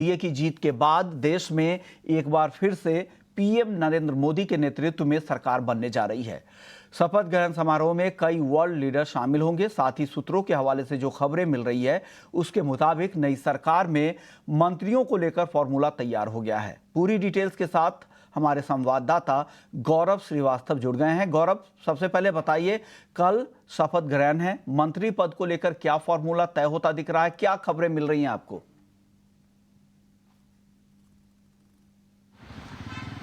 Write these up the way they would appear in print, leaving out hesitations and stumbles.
NDA की जीत के बाद देश में एक बार फिर से पीएम नरेंद्र मोदी के नेतृत्व में सरकार बनने जा रही है। शपथ ग्रहण समारोह में कई वर्ल्ड लीडर शामिल होंगे। साथ ही सूत्रों के हवाले से जो खबरें मिल रही है उसके मुताबिक नई सरकार में मंत्रियों को लेकर फॉर्मूला तैयार हो गया है। पूरी डिटेल्स के साथ हमारे संवाददाता गौरव श्रीवास्तव जुड़ गए हैं। गौरव, सबसे पहले बताइए, कल शपथ ग्रहण है, मंत्री पद को लेकर क्या फॉर्मूला तय होता दिख रहा है, क्या खबरें मिल रही हैं आपको?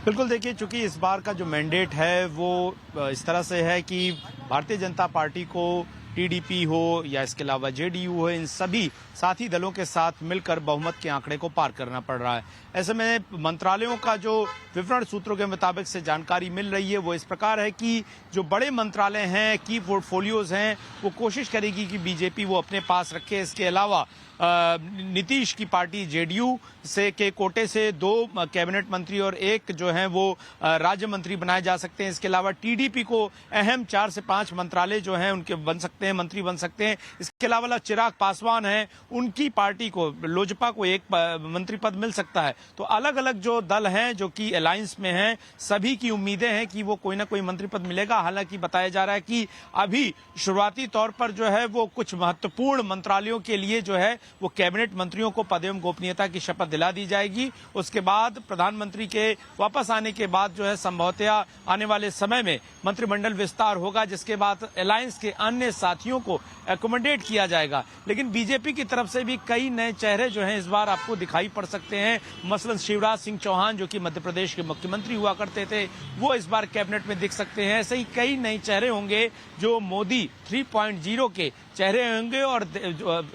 बिल्कुल, देखिए, चूंकि इस बार का जो मैंडेट है वो इस तरह से है कि भारतीय जनता पार्टी को टीडीपी हो या इसके अलावा जेडीयू हो, इन सभी साथी दलों के साथ मिलकर बहुमत के आंकड़े को पार करना पड़ रहा है। ऐसे में मंत्रालयों का जो विवरण सूत्रों के मुताबिक से जानकारी मिल रही है वो इस प्रकार है कि जो बड़े मंत्रालय हैं, की पोर्टफोलियोज हैं, वो कोशिश करेगी कि बीजेपी वो अपने पास रखे। इसके अलावा नीतीश की पार्टी जेडीयू से के कोटे से 2 कैबिनेट मंत्री और 1 जो है वो राज्य मंत्री बनाए जा सकते हैं। इसके अलावा टीडीपी को अहम 4 से 5 मंत्रालय जो हैं उनके बन सकते हैं, मंत्री बन सकते हैं। इसके अलावा चिराग पासवान हैं, उनकी पार्टी को, लोजपा को 1 मंत्री पद मिल सकता है। तो अलग अलग जो दल हैं जो कि अलायंस में हैं, सभी की उम्मीदें हैं कि वो कोई ना कोई मंत्री पद मिलेगा। हालांकि बताया जा रहा है कि अभी शुरुआती तौर पर जो है वो कुछ महत्वपूर्ण मंत्रालयों के लिए जो है वो कैबिनेट मंत्रियों को पद एवं गोपनीयता की शपथ दिला दी जाएगी। उसके बाद प्रधानमंत्री के वापस आने के बाद जो है संभवतः आने वाले समय में मंत्रिमंडल विस्तार होगा, जिसके बाद अलायंस के अन्य साथियों को एकोमोडेट किया जाएगा। लेकिन बीजेपी की तरफ से भी कई नए चेहरे जो हैं इस बार आपको दिखाई पड़ सकते हैं। मसलन शिवराज सिंह चौहान, जो कि मध्य प्रदेश के मुख्यमंत्री हुआ करते थे, वो इस बार कैबिनेट में दिख सकते हैं। ऐसे ही कई नए चेहरे होंगे जो मोदी 3.0 के चेहरे होंगे और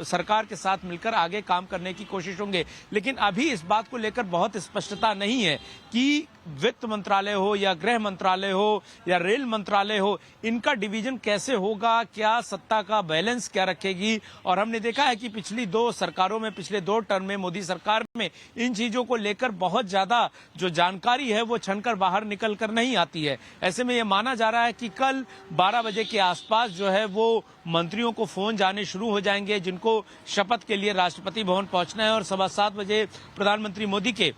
सरकार के साथ मिलकर आगे काम करने की कोशिश होंगे। लेकिन अभी इस बात को लेकर बहुत स्पष्टता नहीं है कि वित्त मंत्रालय हो या गृह मंत्रालय हो या रेल मंत्रालय हो, इनका डिवीजन कैसे होगा, क्या सत्ता का बैलेंस क्या रखेगी। और हमने देखा है कि पिछली 2 सरकारों में, पिछले 2 टर्म में मोदी सरकार में इन चीजों को लेकर बहुत ज्यादा जो जानकारी है वो छनकर बाहर निकल कर नहीं आती है। ऐसे में यह माना जा रहा है कि कल 12 बजे के आसपास जो है वो मंत्रियों को फोन जाने शुरू हो जाएंगे, जिनको शपथ के लिए राष्ट्रपति भवन पहुंचना है। और 7:15 बजे प्रधानमंत्री मोदी के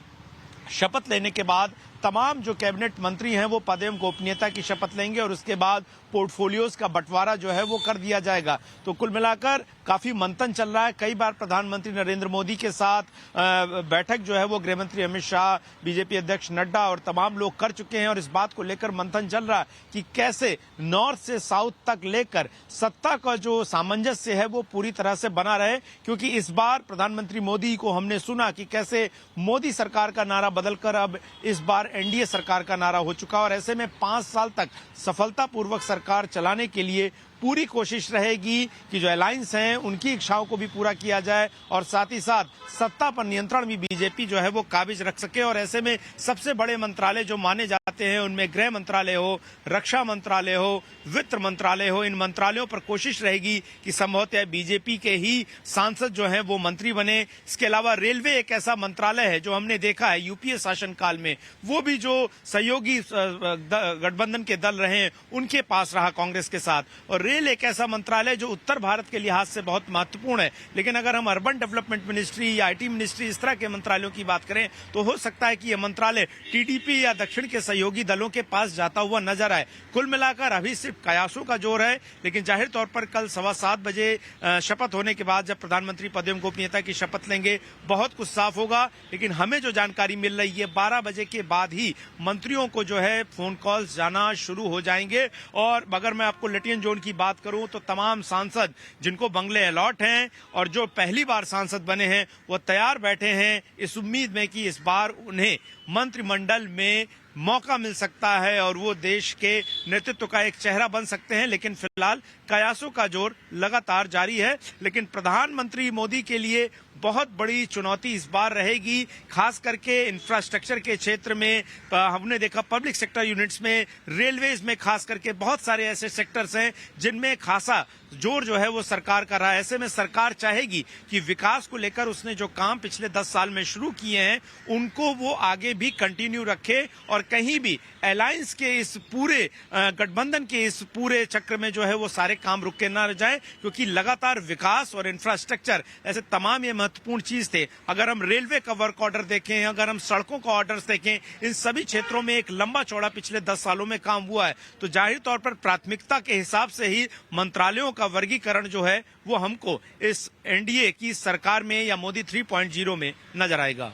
शपथ लेने के बाद तमाम जो कैबिनेट मंत्री हैं वो पद एवं गोपनीयता की शपथ लेंगे और उसके बाद पोर्टफोलियोज का बंटवारा जो है वो कर दिया जाएगा। तो कुल मिलाकर काफी मंथन चल रहा है। कई बार प्रधानमंत्री नरेंद्र मोदी के साथ बैठक जो है वो गृहमंत्री अमित शाह, बीजेपी अध्यक्ष नड्डा और तमाम लोग कर चुके हैं और इस बात को लेकर मंथन चल रहा है कि कैसे नॉर्थ से साउथ तक लेकर सत्ता का जो सामंजस्य है वो पूरी तरह से बना रहे। क्योंकि इस बार प्रधानमंत्री मोदी को हमने सुना कि कैसे मोदी सरकार का नारा बदलकर अब इस बार एनडीए सरकार का नारा हो चुका और ऐसे में 5 साल तक सफलतापूर्वक सरकार चलाने के लिए पूरी कोशिश रहेगी कि जो अलायंस हैं उनकी इच्छाओं को भी पूरा किया जाए और साथ ही साथ सत्ता पर नियंत्रण भी बीजेपी जो है वो काबिज रख सके। और ऐसे में सबसे बड़े मंत्रालय जो माने जाते हैं उनमें गृह मंत्रालय हो, रक्षा मंत्रालय हो, वित्त मंत्रालय हो, इन मंत्रालयों पर कोशिश रहेगी कि संभवतः बीजेपी के ही सांसद जो है वो मंत्री बने। इसके अलावा रेलवे एक ऐसा मंत्रालय है जो हमने देखा है यूपीए शासनकाल में, वो भी जो सहयोगी गठबंधन के दल रहे उनके पास रहा कांग्रेस के साथ। और रेल एक ऐसा मंत्रालय जो उत्तर भारत के लिहाज से बहुत महत्वपूर्ण है। लेकिन अगर हम अर्बन डेवलपमेंट मिनिस्ट्री या आईटी मिनिस्ट्री, इस तरह के मंत्रालयों की बात करें तो हो सकता है कि यह मंत्रालय टीडीपी या दक्षिण के सहयोगी दलों के पास जाता हुआ नजर आए। कुल मिलाकर अभी सिर्फ कयासों का जोर है। लेकिन जाहिर तौर पर कल 7:15 बजे शपथ होने के बाद जब प्रधानमंत्री पद एवं गोपनीयता की शपथ लेंगे बहुत कुछ साफ होगा। लेकिन हमें जो जानकारी मिल रही है 12 बजे के बाद ही मंत्रियों को जो है फोन कॉल्स जाना शुरू हो जाएंगे। और अगर मैं आपको लेटियन जोन की बात करूं तो तमाम सांसद जिनको बंगले अलॉट हैं और जो पहली बार सांसद बने हैं वो तैयार बैठे हैं इस उम्मीद में कि इस बार उन्हें मंत्रिमंडल में मौका मिल सकता है और वो देश के नेतृत्व का एक चेहरा बन सकते हैं। लेकिन फिलहाल कयासों का जोर लगातार जारी है। लेकिन प्रधानमंत्री मोदी के लिए बहुत बड़ी चुनौती इस बार रहेगी, खास करके इंफ्रास्ट्रक्चर के क्षेत्र में। हमने देखा पब्लिक सेक्टर यूनिट्स में, रेलवेज में खास करके बहुत सारे ऐसे सेक्टर्स हैं जिनमें खासा जोर जो है वो सरकार का रहा है। ऐसे में सरकार चाहेगी कि विकास को लेकर उसने जो काम पिछले 10 साल में शुरू किए हैं उनको वो आगे भी कंटिन्यू रखे और कहीं भी अलायंस के इस पूरे गठबंधन के इस पूरे चक्र में जो है वो सारे काम रुक के ना रह जाए। क्योंकि लगातार विकास और इंफ्रास्ट्रक्चर ऐसे तमाम ये महत्वपूर्ण चीज थे। अगर हम रेलवे का वर्क ऑर्डर देखें, अगर हम सड़कों का ऑर्डर्स देखें, इन सभी क्षेत्रों में एक लंबा चौड़ा पिछले 10 सालों में काम हुआ है। तो जाहिर तौर पर प्राथमिकता के हिसाब से ही मंत्रालयों का वर्गीकरण जो है वो हमको इस एनडीए की सरकार में या मोदी 3.0 में नजर आएगा।